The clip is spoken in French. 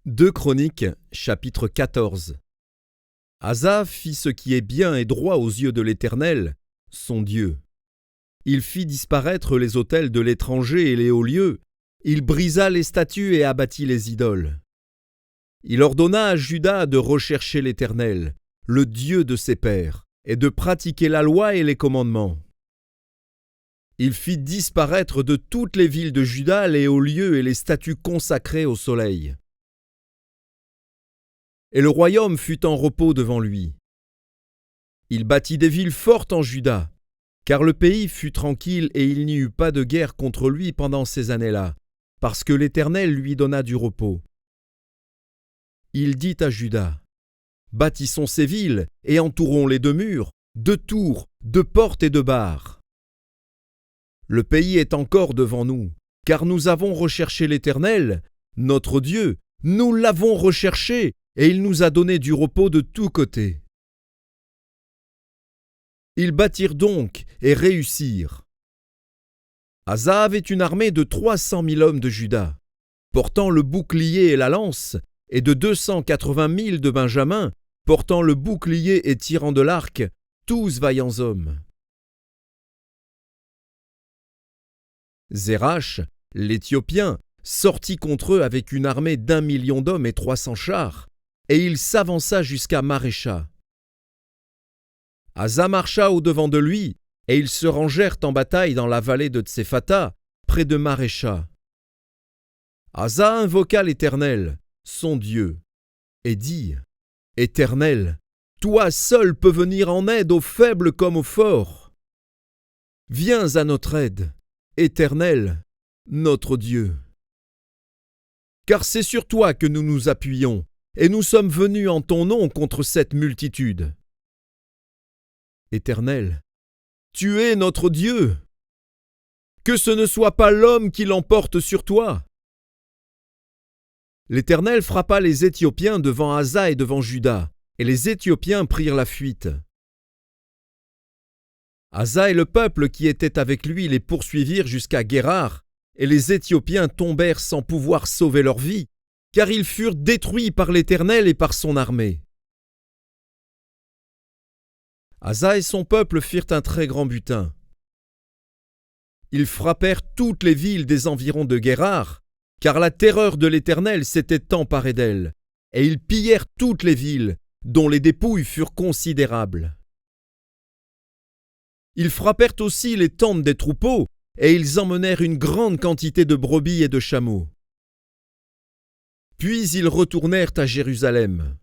2 Chroniques, chapitre 14. Asa fit ce qui est bien et droit aux yeux de l'Éternel, son Dieu. Il fit disparaître les autels de l'étranger et les hauts lieux, il brisa les statues et abattit les idoles. Il ordonna à Juda de rechercher l'Éternel, le Dieu de ses pères, et de pratiquer la loi et les commandements. Il fit disparaître de toutes les villes de Juda les hauts lieux et les statues consacrées au soleil. Et le royaume fut en repos devant lui. Il bâtit des villes fortes en Juda, car le pays fut tranquille et il n'y eut pas de guerre contre lui pendant ces années-là, parce que l'Éternel lui donna du repos. Il dit à Juda, « Bâtissons ces villes et entourons-les de murs, de tours, de portes et de barres. Le pays est encore devant nous, car nous avons recherché l'Éternel, notre Dieu, nous l'avons recherché, et il nous a donné du repos de tous côtés. » Ils bâtirent donc et réussirent. Asa avait une armée de 300 000 hommes de Juda, portant le bouclier et la lance, et de 280 000 de Benjamin, portant le bouclier et tirant de l'arc, tous vaillants hommes. Zérach, l'Éthiopien, sortit contre eux avec une armée d'1 million d'hommes et 300 chars, et il s'avança jusqu'à Marécha. Asa marcha au-devant de lui, et ils se rangèrent en bataille dans la vallée de Tsephata, près de Marécha. Asa invoqua l'Éternel, son Dieu, et dit, « Éternel, toi seul peux venir en aide aux faibles comme aux forts. Viens à notre aide, Éternel, notre Dieu. Car c'est sur toi que nous nous appuyons, et nous sommes venus en ton nom contre cette multitude. Éternel, tu es notre Dieu. Que ce ne soit pas l'homme qui l'emporte sur toi. » L'Éternel frappa les Éthiopiens devant Asa et devant Juda, et les Éthiopiens prirent la fuite. Asa et le peuple qui était avec lui les poursuivirent jusqu'à Guérar, et les Éthiopiens tombèrent sans pouvoir sauver leur vie, car ils furent détruits par l'Éternel et par son armée. Asa et son peuple firent un très grand butin. Ils frappèrent toutes les villes des environs de Guérar, car la terreur de l'Éternel s'était emparée d'elles, et ils pillèrent toutes les villes, dont les dépouilles furent considérables. Ils frappèrent aussi les tentes des troupeaux, et ils emmenèrent une grande quantité de brebis et de chameaux. Puis ils retournèrent à Jérusalem.